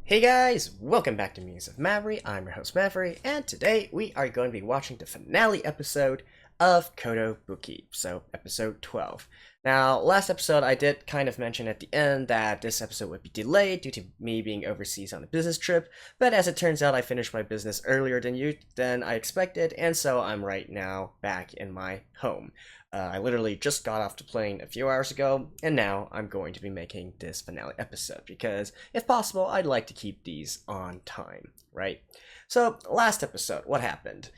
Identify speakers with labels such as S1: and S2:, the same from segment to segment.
S1: Hey guys, welcome back to Muse of Maverick. I'm your host Maverick, and today we are going to be watching the finale episode of Kotobuki, so episode 12. Now, last episode I did kind of mention at the end that this episode would be delayed due to me being overseas on a business trip, but as it turns out I finished my business earlier than I expected, and so I'm right now back in my home. I literally just got off the plane a few hours ago, and now I'm going to be making this finale episode because, if possible, I'd like to keep these on time, right? So, last episode, what happened?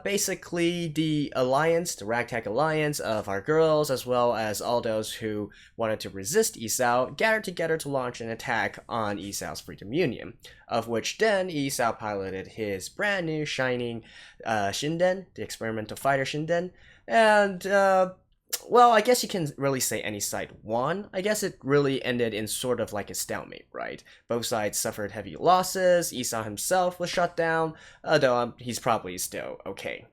S1: Basically, the alliance, the ragtag alliance of our girls, as well as all those who wanted to resist Isao, gathered together to launch an attack on Isao's Freedom Union, of which then Isao piloted his brand new shining Shinden, the experimental fighter Shinden, and, well, I guess you can really say any side won. I guess it really ended in sort of like a stalemate, right? Both sides suffered heavy losses, Isao himself was shut down, though he's probably still okay.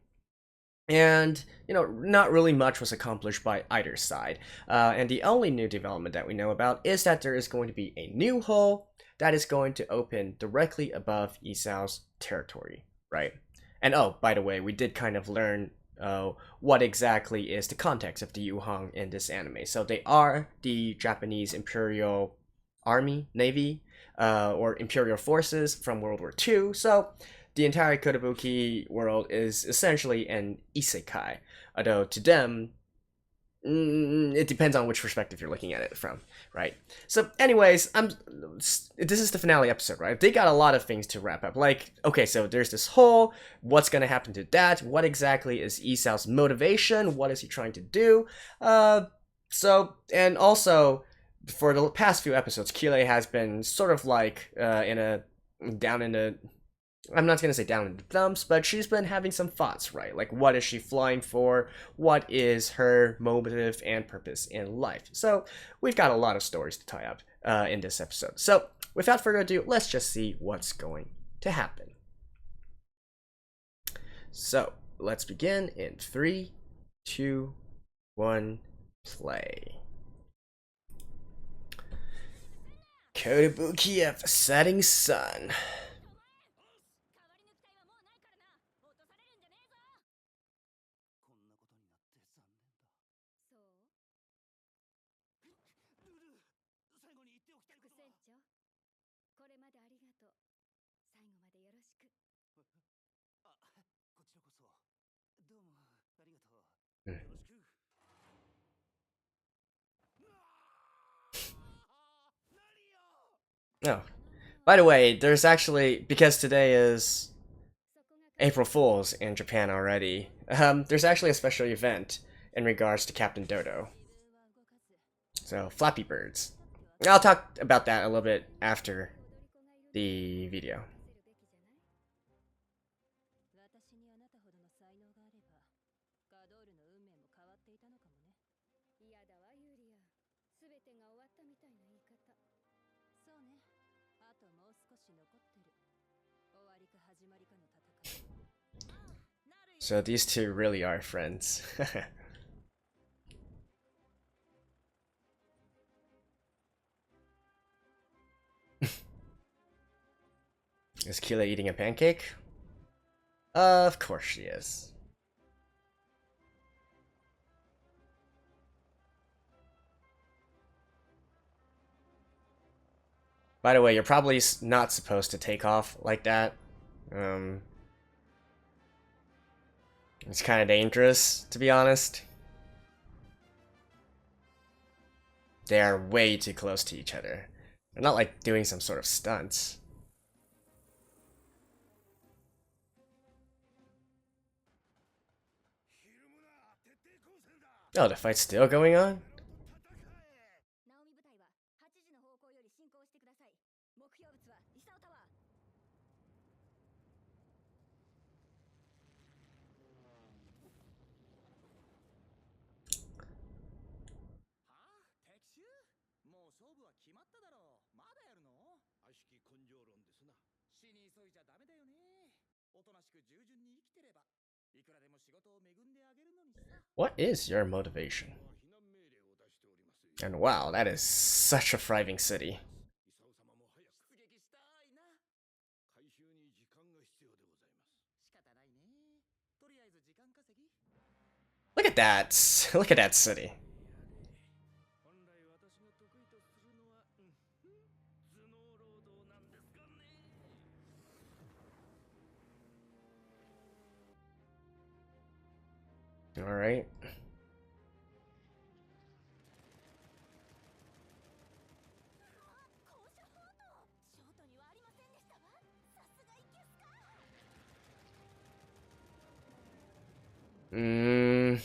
S1: And, not really much was accomplished by either side. And the only new development that we know about is that there is going to be a new hole that is going to open directly above Isao's territory, right? And oh, by the way, we did kind of learn what exactly is the context of the Yuhang in this anime. So they are the Japanese Imperial Army, Navy, or Imperial Forces from World War II. So the entire Kotobuki world is essentially an isekai, although to them, it depends on which perspective you're looking at it from, right? So anyways, this is the finale episode, right? They got a lot of things to wrap up. Like, okay, so there's this hole. What's going to happen to that? What exactly is Isao's motivation? What is he trying to do? And also, for the past few episodes, Kile has been sort of like down in the, I'm not going to say down in the dumps, but she's been having some thoughts, right? Like, what is she flying for? What is her motive and purpose in life? So, we've got a lot of stories to tie up in this episode. So, without further ado, let's just see what's going to happen. So, let's begin in 3, 2, 1, play. Kotobuki of the Setting Sun. Oh, by the way, there's actually, because today is April Fool's in Japan already, there's actually a special event in regards to Captain Dodo. So, Flappy Birds. I'll talk about that a little bit after the video. So these two really are friends. Is Kila eating a pancake? Of course she is. By the way, you're probably not supposed to take off like that. It's kind of dangerous, to be honest. They are way too close to each other. They're not like doing some sort of stunts. Oh, the fight's still going on? What is your motivation? And wow, that is such a thriving city. Look at that. Look at that city. All right. Mm.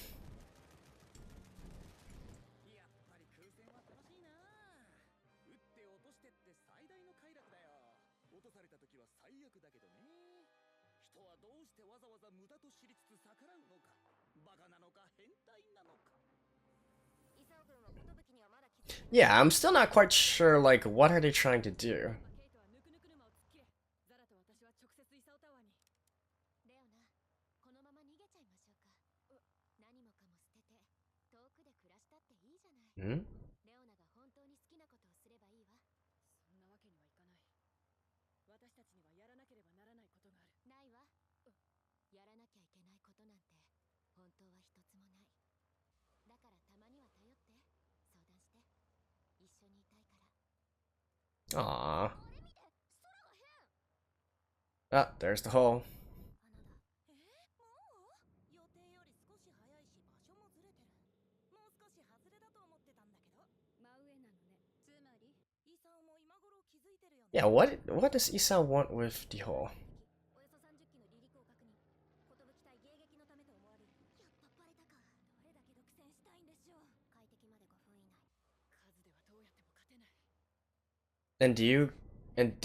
S1: Yeah, I'm still not quite sure, like, what are they trying to do? Hmm? Aww. Ah, there's the hole. Yeah, what does Isa want with the hole? And do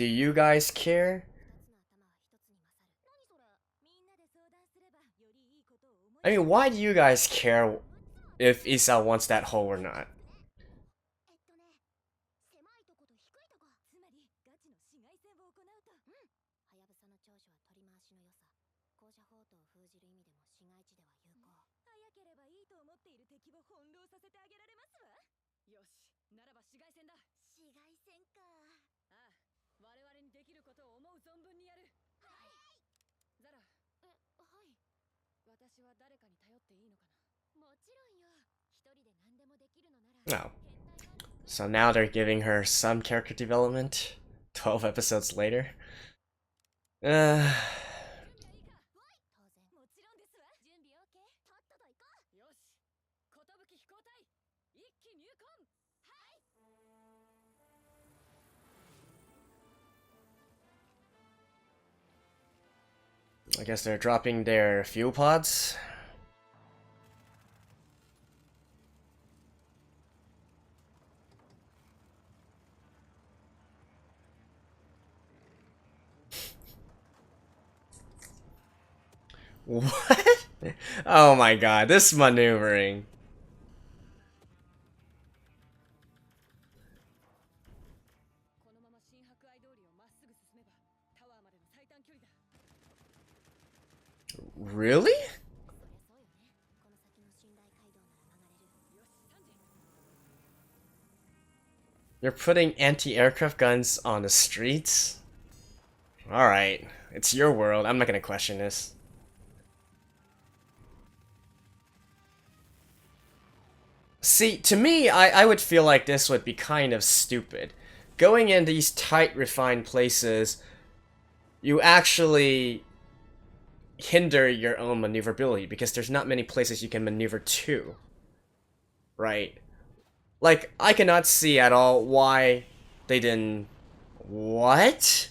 S1: you guys care? I mean, why do you guys care if Isa wants that hole or not? No. So now they're giving her some character development 12 episodes later. Uh, I guess they're dropping their fuel pods. What? Oh my god, this maneuvering. Really? You're putting anti-aircraft guns on the streets? Alright, it's your world, I'm not gonna question this. See, to me, I would feel like this would be kind of stupid. Going in these tight, refined places, you actually hinder your own maneuverability because there's not many places you can maneuver to. Right? Like, I cannot see at all why they didn't... What?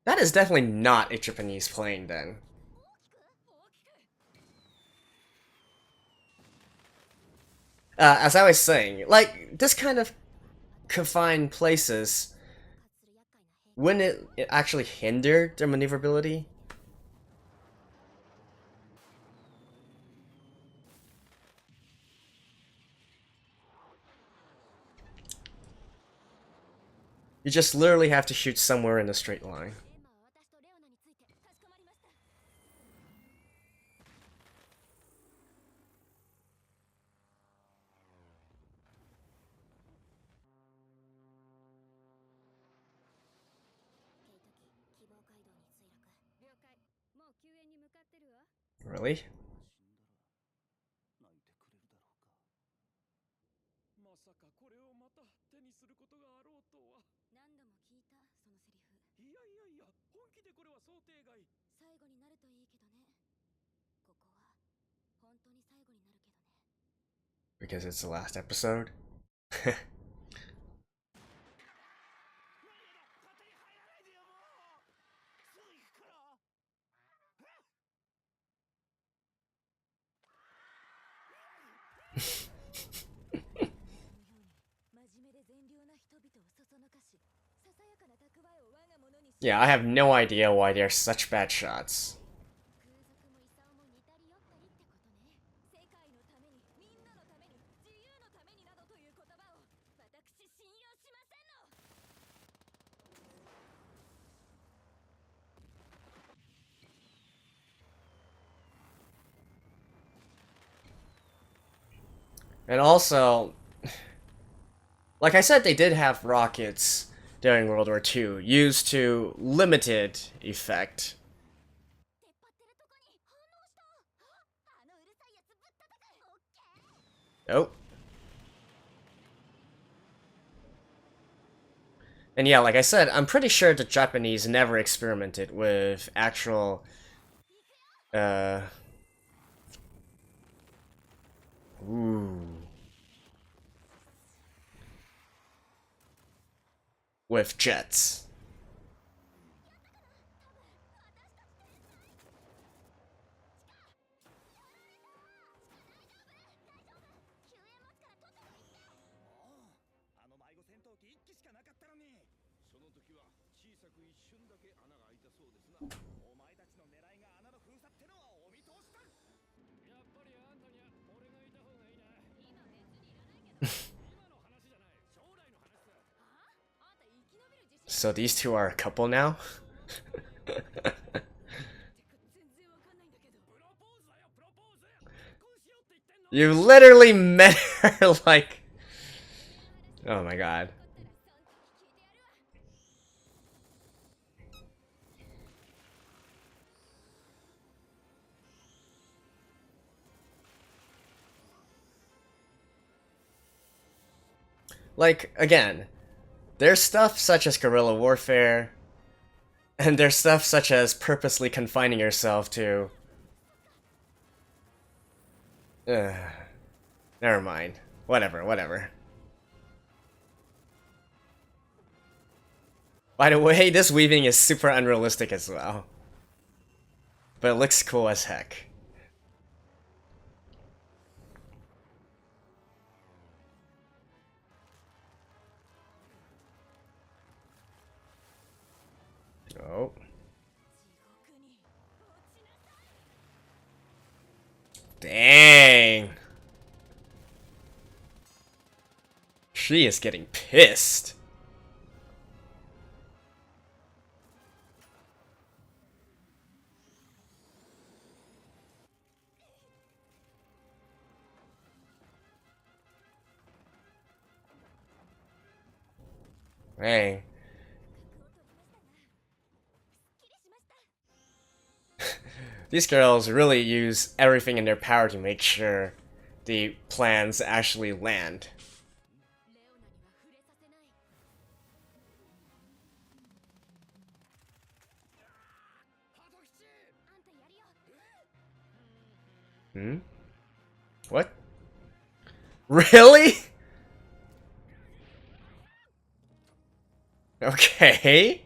S1: That is definitely not a Japanese plane, then. As I was saying, like, this kind of confined places, wouldn't it actually hinder their maneuverability? You just literally have to shoot somewhere in a straight line. Really?
S2: まさかこれをまた手にすることがあろうとは。何度も聞いたそのセリフ。いやいやいや、本気でこれは想定外。最後になるといいけどね。ここは本当に最後になるけどね。
S1: Because it's the last episode. Yeah, I have no idea why they're such bad shots. And also, like I said, they did have rockets during World War II, used to limited effect. Oh. And yeah, like I said, I'm pretty sure the Japanese never experimented with actual, with jets. So these two are a couple now? You literally met her like... Oh my god. Like, again, there's stuff such as guerrilla warfare, and there's stuff such as purposely confining yourself to... Never mind. Whatever. By the way, this weaving is super unrealistic as well. But it looks cool as heck. Oh. Dang. She is getting pissed. Dang. These girls really use everything in their power to make sure the plans actually land. Hmm? What? Really? Okay.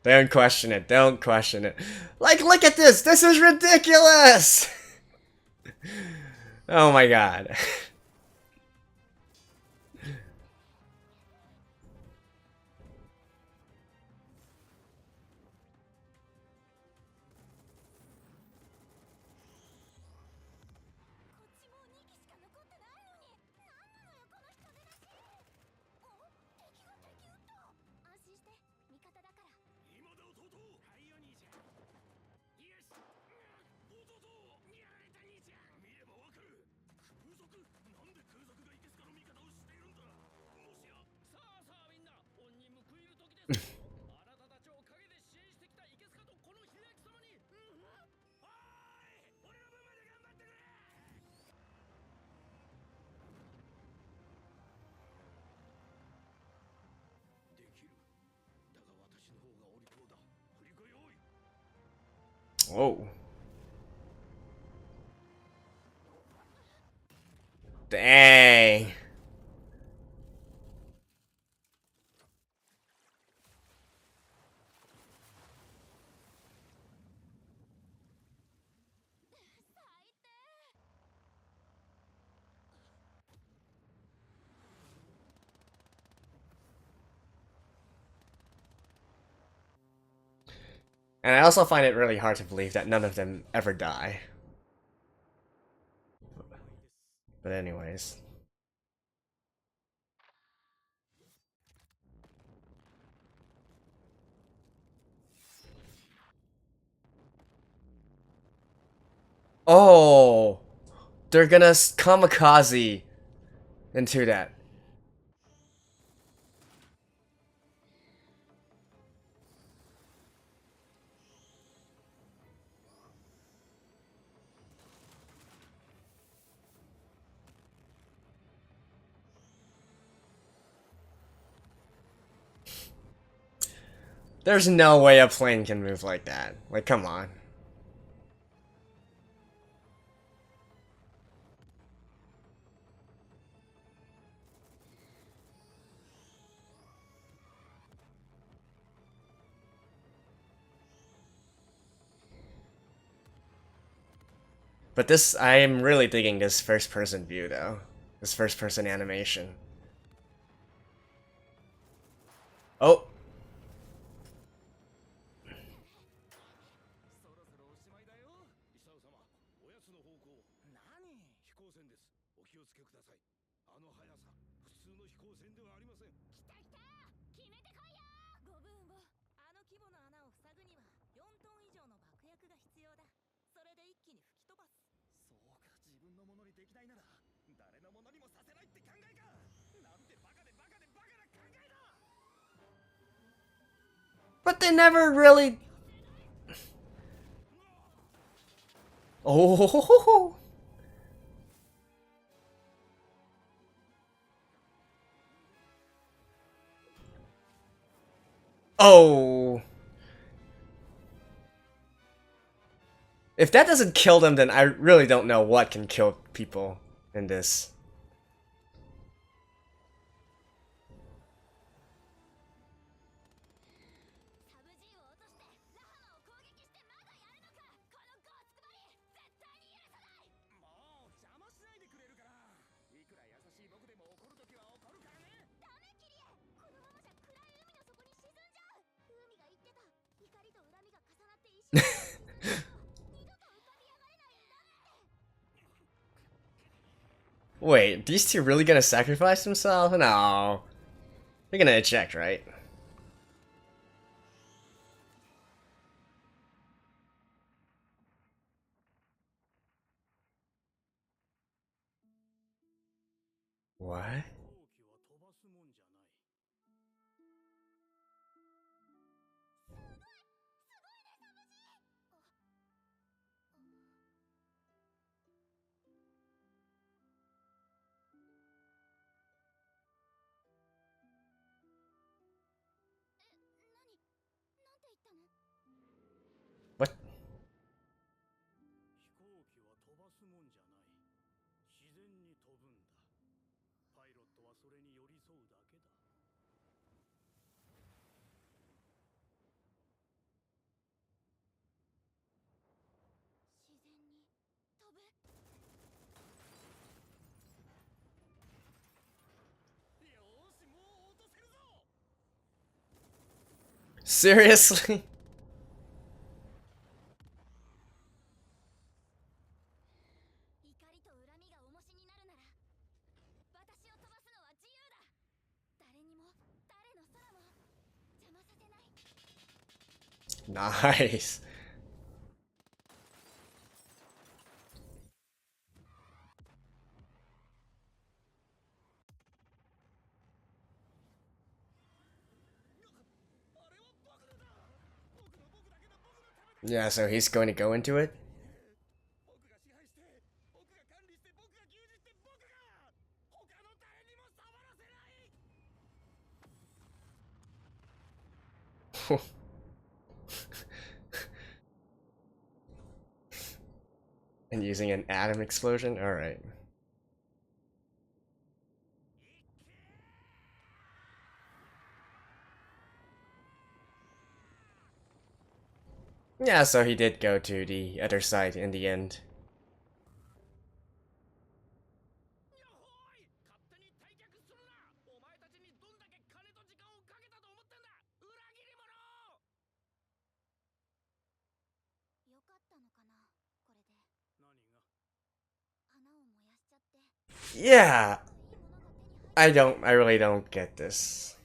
S1: Don't question it. Don't question it. Like, look at this. This is ridiculous. Oh my god. Whoa. Dang. And I also find it really hard to believe that none of them ever die. But anyways. Oh! They're gonna kamikaze into that. There's no way a plane can move like that. Like, come on. But this, I am really digging this first person view though. This first person animation. Oh! But they never really... Oh! Oh! If that doesn't kill them, then I really don't know what can kill people in this. Wait, these two really gonna sacrifice themselves? No. They're gonna eject, right? What? What? Seriously? Nice. Yeah, so he's going to go into it? And using an atom explosion? Alright. Yeah, so he did go to the other side in the end. Yeah, I really don't get this.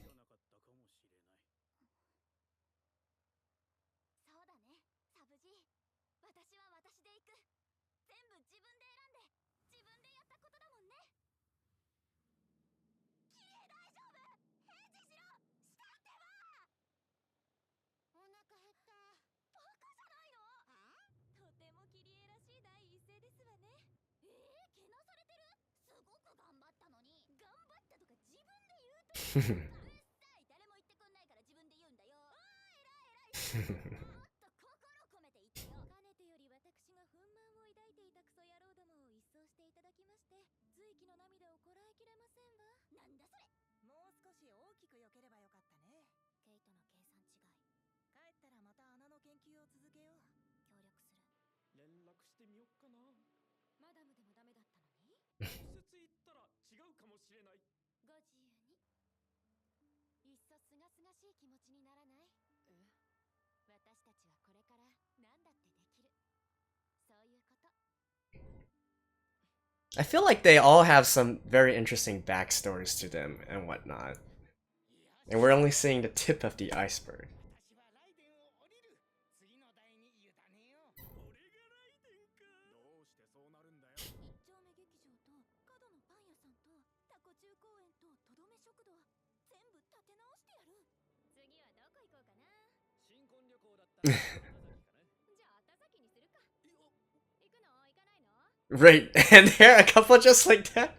S1: I feel like they all have some very interesting backstories to them and whatnot. And we're only seeing the tip of the iceberg. Right, and there are a couple just like that.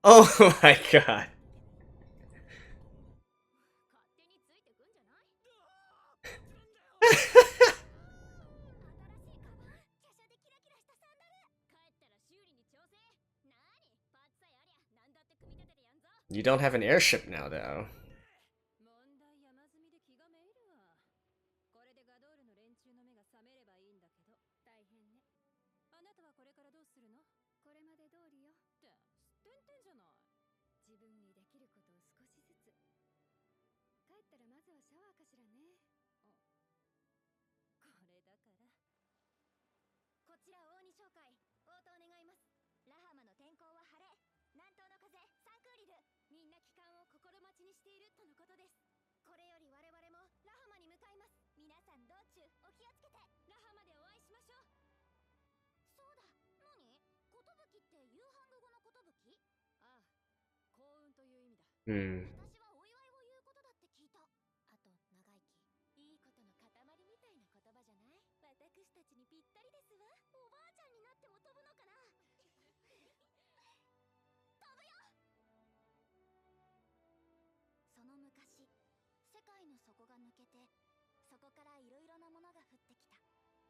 S1: Oh my god. You don't have an airship now, though. Hmm.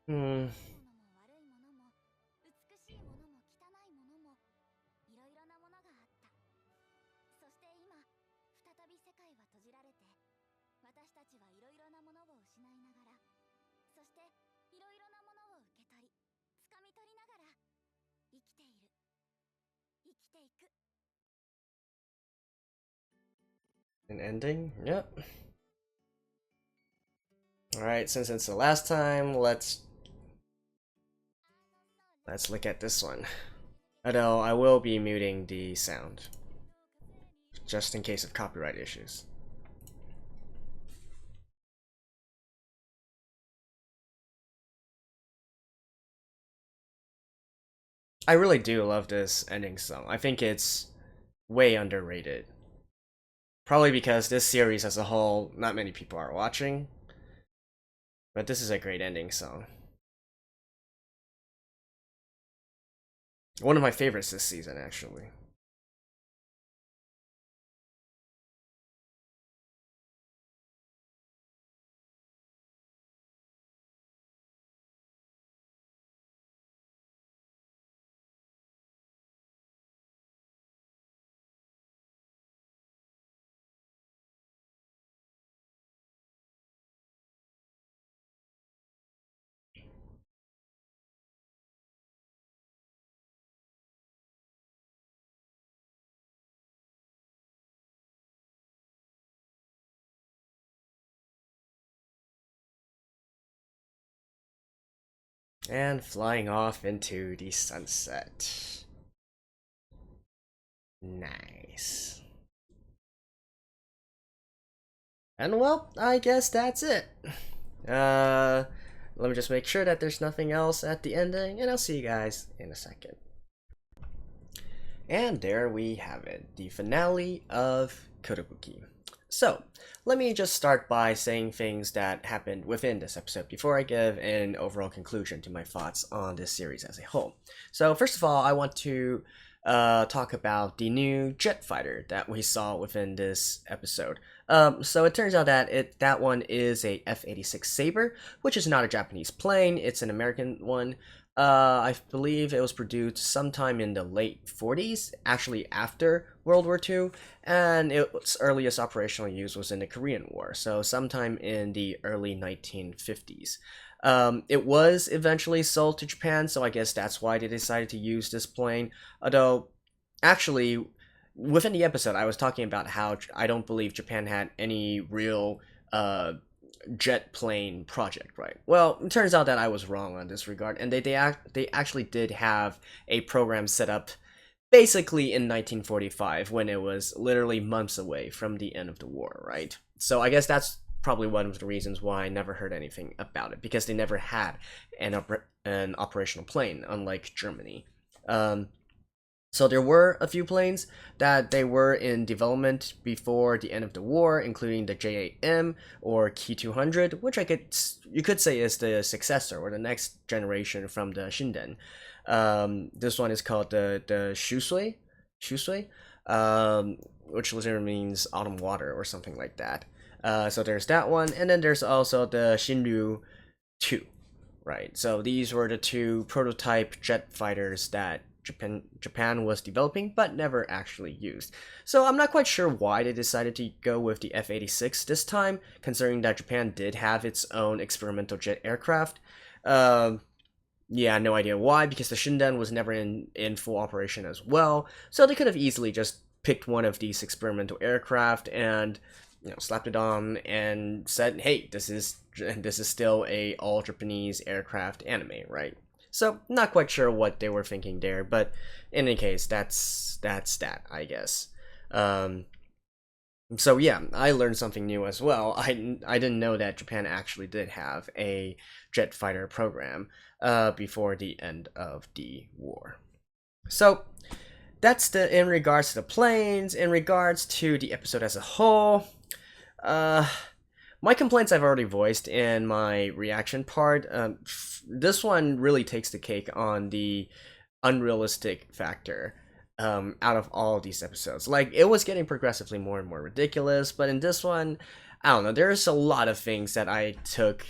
S1: Hmm. An ending? Yep. Alright, since it's the last time, let's look at this one. Although I will be muting the sound. Just in case of copyright issues. I really do love this ending song. I think it's way underrated. Probably because this series as a whole, not many people are watching. But this is a great ending song. One of my favorites this season, actually. And flying off into the sunset. Nice. And well, I guess that's it. Let me just make sure that there's nothing else at the ending, and I'll see you guys in a second. And there we have it, the finale of Kotobuki. So, let me just start by saying things that happened within this episode before I give an overall conclusion to my thoughts on this series as a whole. So, first of all, I want to talk about the new jet fighter that we saw within this episode. So it turns out that that one is a F-86 Sabre, which is not a Japanese plane, it's an American one. I believe it was produced sometime in the late 40s, actually after World War II, and its earliest operational use was in the Korean War, so sometime in the early 1950s. It was eventually sold to Japan, so I guess that's why they decided to use this plane, although actually within the episode I was talking about how I don't believe Japan had any real jet plane project, right? Well, it turns out that I was wrong on this regard, and they actually did have a program set up basically in 1945 when it was literally months away from the end of the war, right? So I guess that's probably one of the reasons why I never heard anything about it, because they never had an operational plane, unlike Germany. So there were a few planes that they were in development before the end of the war, including the JAM or Ki-200, which you could say is the successor or the next generation from the Shinden. This one is called the Shusui, which literally means autumn water or something like that. So there's that one, and then there's also the Shinryu 2, right? So these were the two prototype jet fighters that Japan was developing but never actually used. So I'm not quite sure why they decided to go with the F-86 this time, considering that Japan did have its own experimental jet aircraft. Yeah, no idea why, because the Shinden was never in full operation as well, so they could have easily just picked one of these experimental aircraft and slapped it on and said, hey, this is still a all Japanese aircraft anime, right? So not quite sure what they were thinking there, but in any case, that's that, I guess. So yeah, I learned something new as well. I didn't know that Japan actually did have a jet fighter program before the end of the war. So that's in regards to the planes. In regards to the episode as a whole, my complaints I've already voiced in my reaction part. This one really takes the cake on the unrealistic factor out of all of these episodes. Like, it was getting progressively more and more ridiculous, but in this one, I don't know, there's a lot of things that I took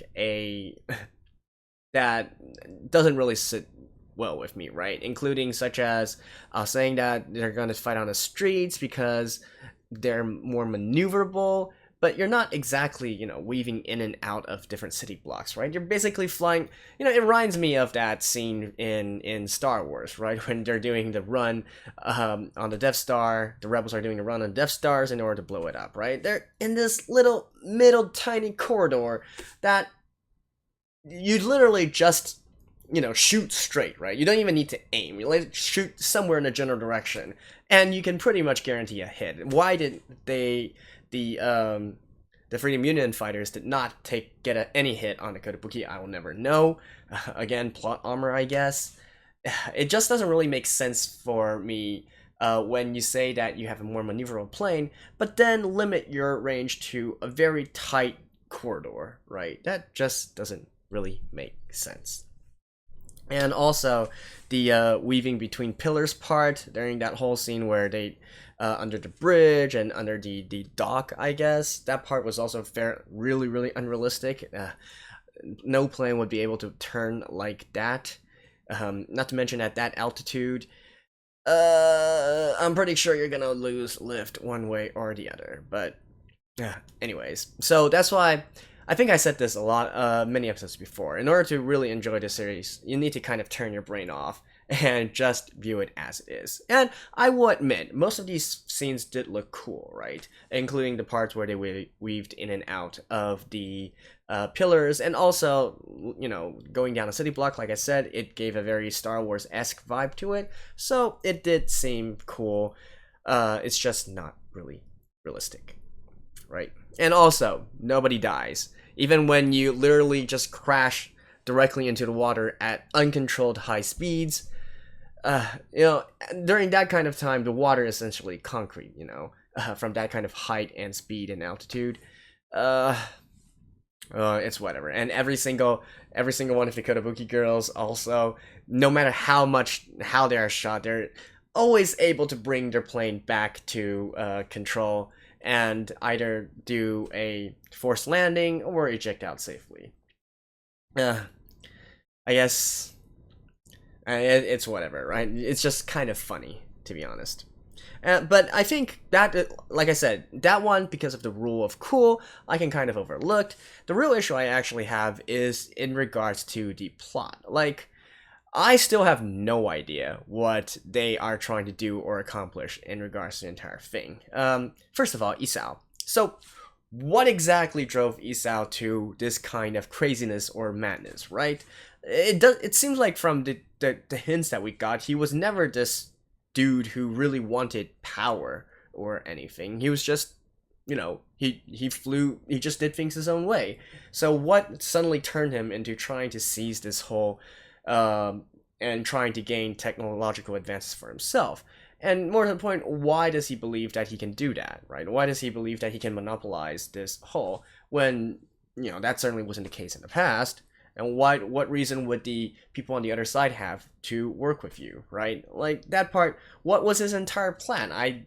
S1: that doesn't really sit well with me, right? Including such as saying that they're going to fight on the streets because they're more maneuverable, but you're not exactly, weaving in and out of different city blocks, right? You're basically flying, it reminds me of that scene in Star Wars, right? When they're doing the run on the Death Star, the rebels are doing a run on Death Stars in order to blow it up, right? They're in this little, middle, tiny corridor that you literally just, shoot straight, right? You don't even need to aim. You shoot somewhere in a general direction, and you can pretty much guarantee a hit. Why did the Freedom Union fighters did not get any hit on the Kotobuki? I will never know. Again, plot armor, I guess. It just doesn't really make sense for me when you say that you have a more maneuverable plane, but then limit your range to a very tight corridor, right? That just doesn't really make sense. And also, the weaving between pillars part during that whole scene where they under the bridge and under the dock, I guess, that part was also really, really unrealistic. No plane would be able to turn like that. Not to mention at that altitude, I'm pretty sure you're gonna lose lift one way or the other. But anyways, so that's why I think I said this a lot, many episodes before. In order to really enjoy this series, you need to kind of turn your brain off and just view it as it is. And I will admit, most of these scenes did look cool, right? Including the parts where they weaved in and out of the pillars, and also, you know, going down a city block, like I said, it gave a very Star Wars-esque vibe to it, so it did seem cool. It's just not really realistic, right? And also, nobody dies. Even when you literally just crash directly into the water at uncontrolled high speeds, you know, during that kind of time, the water is essentially concrete, you know, from that kind of height and speed and altitude. It's whatever. And every single one of the Kotobuki girls also, no matter how they are shot, they're always able to bring their plane back to control and either do a forced landing or eject out safely. I guess it's whatever, right? It's just kind of funny, to be honest. But I think that, like I said, that one, because of the rule of cool, I can kind of overlook. The real issue I actually have is in regards to the plot. Like, I still have no idea what they are trying to do or accomplish in regards to the entire thing. First of all, Isao. So, what exactly drove Isao to this kind of craziness or madness, right? It seems like from the hints that we got, he was never this dude who really wanted power or anything. He was just, you know, he just did things his own way. So what suddenly turned him into trying to seize this whole and trying to gain technological advances for himself? And more to the point, why does he believe that he can do that, right? Why does he believe that he can monopolize this whole, when, you know, that certainly wasn't the case in the past? And what reason would the people on the other side have to work with you, right? Like, that part, what was his entire plan? I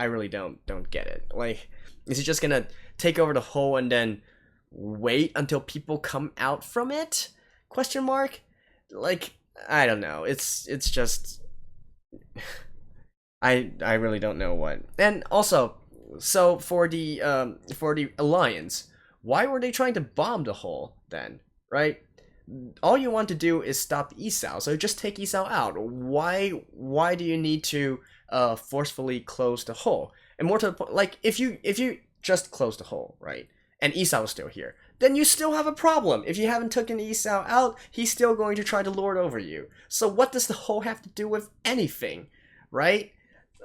S1: really don't get it. Like, is he just gonna take over the whole and then wait until people come out from it? Question mark? Like, I don't know. It's just I really don't know what. And also, so for the Alliance, why were they trying to bomb the hole then, right? All you want to do is stop Isao, so just take Isao out. Why do you need to forcefully close the hole? And more to the point, like, if you just close the hole, right, and Isao is still here, then you still have a problem. If you haven't taken Isao out, he's still going to try to lord over you. So what does the hole have to do with anything, right?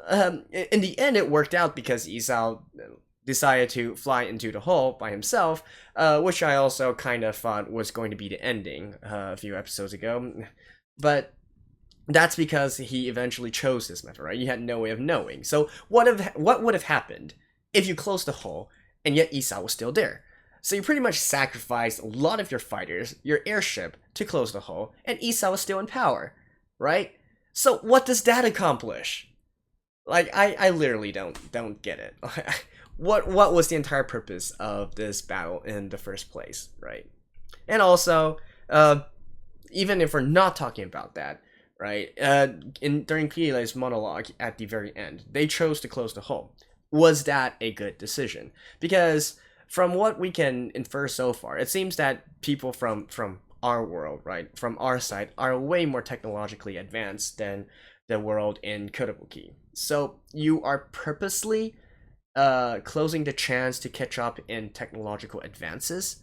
S1: In the end, it worked out because Isao decided to fly into the hole by himself, which I also kind of thought was going to be the ending a few episodes ago. But that's because he eventually chose this method, right? You had no way of knowing. So what would have happened if you closed the hole and yet Isao was still there? So you pretty much sacrificed a lot of your fighters, your airship, to close the hole, and Isao was still in power, right? So what does that accomplish? Like, I literally don't get it. What was the entire purpose of this battle in the first place, right? And also, even if we're not talking about that, right? During Kiilei's monologue at the very end, they chose to close the hole. Was that a good decision? Because from what we can infer so far, it seems that people from our world, right, from our side, are way more technologically advanced than the world in Kotobuki. So you are purposely closing the chance to catch up in technological advances.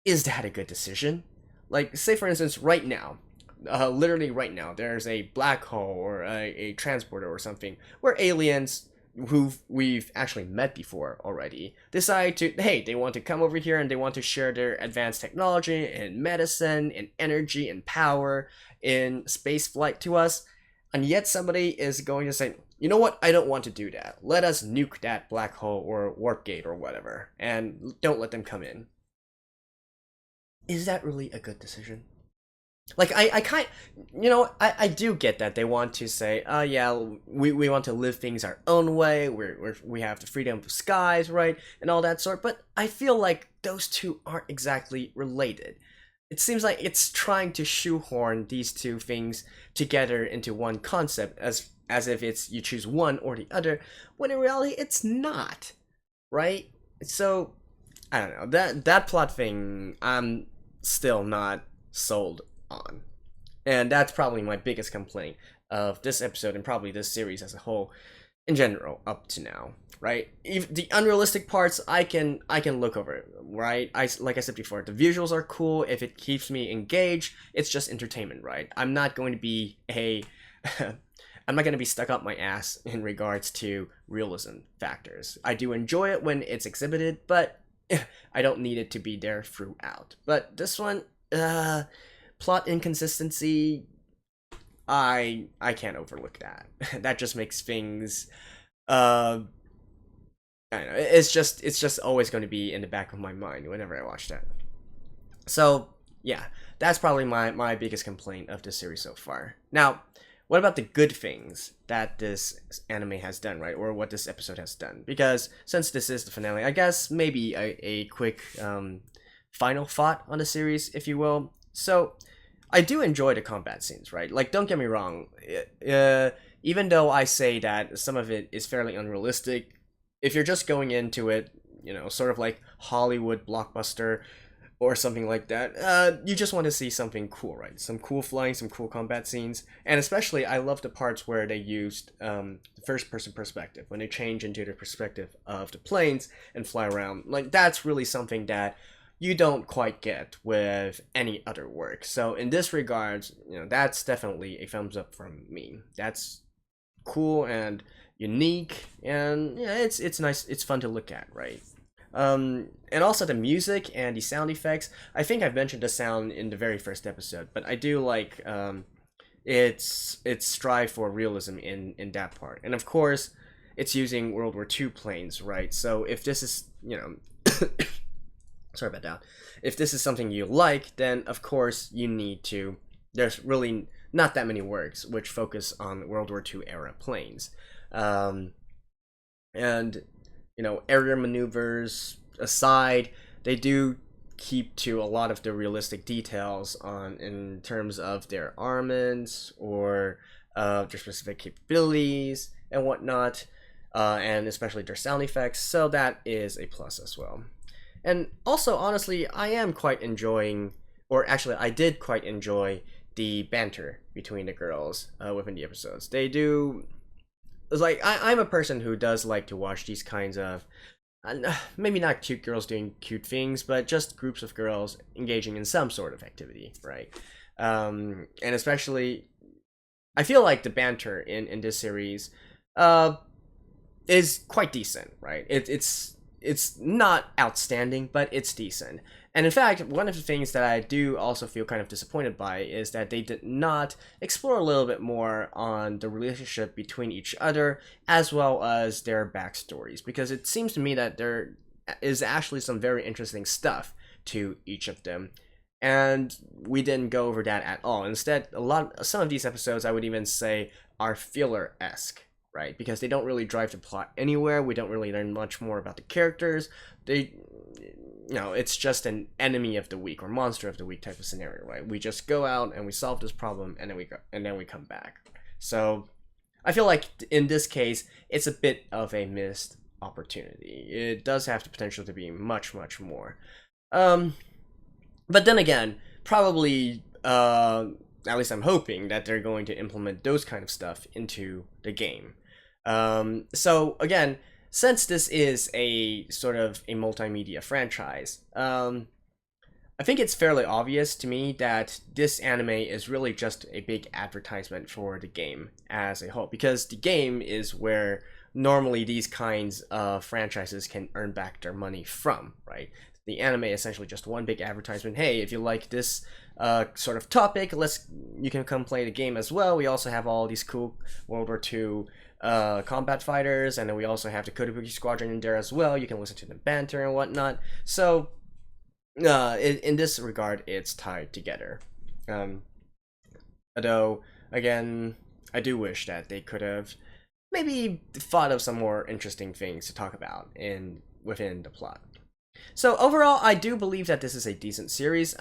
S1: Is that a good decision? Like, say for instance, right now, literally right now, there's a black hole or a transporter or something where aliens who we've actually met before already decide to, hey, they want to come over here and they want to share their advanced technology in medicine, in energy, in power, in space flight to us, and yet somebody is going to say, you know what, I don't want to do that. Let us nuke that black hole or warp gate or whatever, and don't let them come in. Is that really a good decision? Like, I do get that they want to say, yeah, we want to live things our own way, we have the freedom of the skies, right, and all that sort, but I feel like those two aren't exactly related. It seems like it's trying to shoehorn these two things together into one concept, as if it's you choose one or the other, when in reality it's not, right? So, I don't know, that plot thing, I'm still not sold on. And that's probably my biggest complaint of this episode and probably this series as a whole in general up to now, right? Even the unrealistic parts I can look over, right? Like I said before, the visuals are cool. If it keeps me engaged, it's just entertainment, right? I'm not going to be I'm not going to be stuck up my ass in regards to realism factors. I do enjoy it when it's exhibited, but I don't need it to be there throughout. But this one, plot inconsistency, I can't overlook that. That just makes things, I don't know. It's just always going to be in the back of my mind whenever I watch that. So yeah, that's probably my biggest complaint of this series so far. Now, what about the good things that this anime has done, right? Or what this episode has done? Because since this is the finale, I guess maybe a quick final thought on the series, if you will. So, I do enjoy the combat scenes, right? Like, don't get me wrong. Even though I say that some of it is fairly unrealistic, if you're just going into it, you know, sort of like Hollywood blockbuster or something like that, you just want to see something cool, right? Some cool flying, some cool combat scenes. And especially, I love the parts where they used the first-person perspective, when they change into the perspective of the planes and fly around. Like, that's really something that you don't quite get with any other work. So in this regard, you know, that's definitely a thumbs up from me. That's cool and unique, and yeah, it's nice, it's fun to look at, right? And also the music and the sound effects. I think I've mentioned the sound in the very first episode, but I do like its strive for realism in that part. And of course, it's using World War II planes, right? So if this is, you know, sorry about that. If this is something you like, then of course you need to. There's really not that many works which focus on World War II era planes, and you know, aerial maneuvers aside, they do keep to a lot of the realistic details on in terms of their armaments or their specific capabilities and whatnot, and especially their sound effects. So that is a plus as well. And also, honestly, I am quite enjoying, or actually, I did quite enjoy the banter between the girls within the episodes. They do. It's like I'm a person who does like to watch these kinds of maybe not cute girls doing cute things, but just groups of girls engaging in some sort of activity, right? And especially, I feel like the banter in this series is quite decent, right? It's not outstanding, but it's decent. And in fact, one of the things that I do also feel kind of disappointed by is that they did not explore a little bit more on the relationship between each other as well as their backstories, because it seems to me that there is actually some very interesting stuff to each of them, and we didn't go over that at all. Instead, some of these episodes I would even say are filler-esque, right? Because they don't really drive the plot anywhere. We don't really learn much more about the characters. It's just an enemy of the week or monster of the week type of scenario, right? We just go out and we solve this problem, and then we come back. So I feel like in this case, it's a bit of a missed opportunity. It does have the potential to be much, much more. But then again, probably, at least I'm hoping that they're going to implement those kind of stuff into the game. So again, since this is a sort of a multimedia franchise, I think it's fairly obvious to me that this anime is really just a big advertisement for the game as a whole, because the game is where normally these kinds of franchises can earn back their money from, right? The anime is essentially just one big advertisement. Hey, if you like this sort of topic, you can come play the game as well. We also have all these cool World War II combat fighters, and then we also have the Kotobuki squadron in there as well. You can listen to the banter and whatnot. So in this regard, it's tied together. Although, again, I do wish that they could have maybe thought of some more interesting things to talk about within the plot. So overall, I do believe that this is a decent series.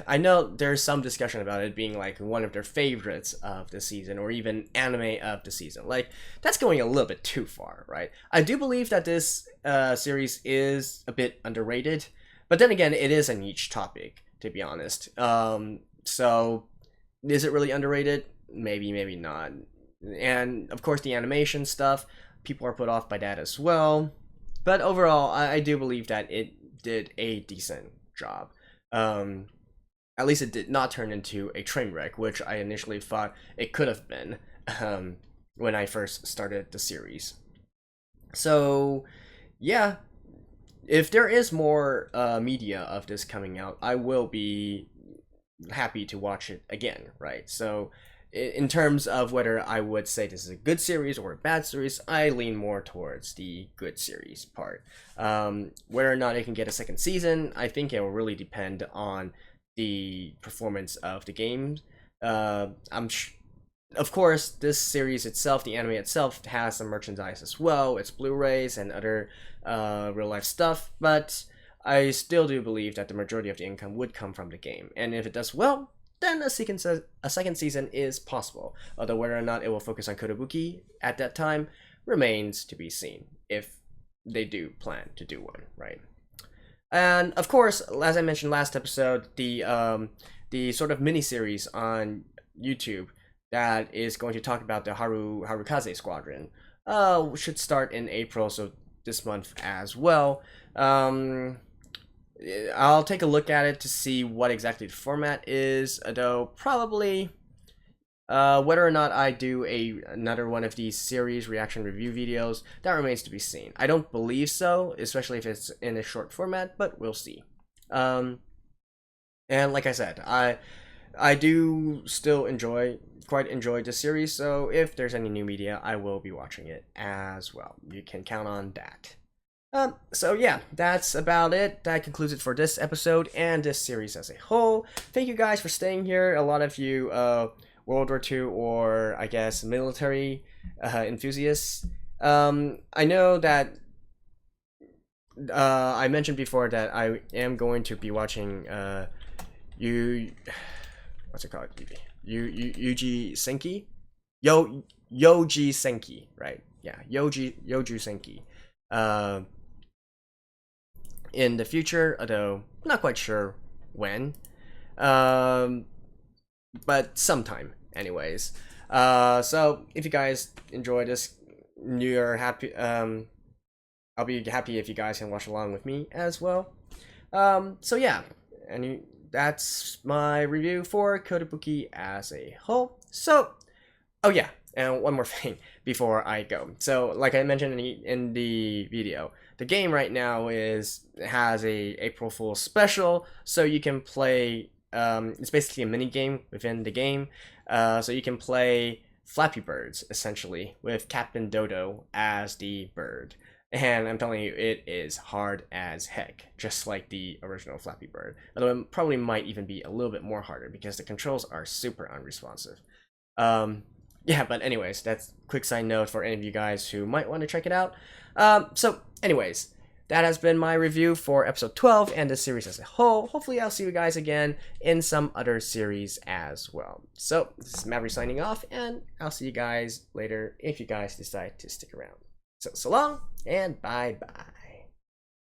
S1: I know there's some discussion about it being like one of their favorites of the season, or even anime of the season. Like, that's going a little bit too far, right? I do believe that this series is a bit underrated, but then again, it is a niche topic, to be honest. So Is it really underrated? Maybe, maybe not. And of course, the animation stuff, people are put off by that as well. But overall, I do believe that it did a decent job. At least it did not turn into a train wreck, which I initially thought it could have been when I first started the series. So, yeah, if there is more media of this coming out, I will be happy to watch it again, right? So, in terms of whether I would say this is a good series or a bad series, I lean more towards the good series part. Whether or not it can get a second season, I think it will really depend on the performance of the games. Of course, this series itself, the anime itself, has some merchandise as well. It's Blu-rays and other real life stuff, but I still do believe that the majority of the income would come from the game. And if it does well, then a second season is possible. Although whether or not it will focus on Kotobuki at that time remains to be seen, if they do plan to do one, right? And of course, as I mentioned last episode, the sort of mini-series on YouTube that is going to talk about the Harukaze Squadron should start in April, so this month as well. I'll take a look at it to see what exactly the format is, though probably whether or not I do another one of these series reaction review videos, that remains to be seen. I don't believe so, especially if it's in a short format, but we'll see. And like I said, I do still quite enjoy the series, so if there's any new media, I will be watching it as well. You can count on that. So yeah, that's about it. That concludes it for this episode and this series as a whole. Thank you guys for staying here. A lot of you World War II or I guess military enthusiasts. I know that I mentioned before that I am going to be watching what's it called? Yuji Senki? Yoji Senki, right? Yeah, Yoji Senki. In the future, although not quite sure when. But sometime, anyways. So if you guys enjoy this, you're happy. I'll be happy if you guys can watch along with me as well. So yeah, and that's my review for Kotobuki as a whole. So, oh yeah, and one more thing before I go. So, like I mentioned in the video, the game right now has a April Fool's special, so you can play. It's basically a mini game within the game, so you can play Flappy Birds essentially with Captain Dodo as the bird. And I'm telling you, it is hard as heck, just like the original Flappy Bird. Although it probably might even be a little bit more harder because the controls are super unresponsive. Yeah, but anyways, that's a quick side note for any of you guys who might want to check it out. So anyways, that has been my review for episode 12 and the series as a whole. Hopefully I'll see you guys again in some other series as well. So this is Maverick signing off, and I'll see you guys later if you guys decide to stick around. So long and bye-bye.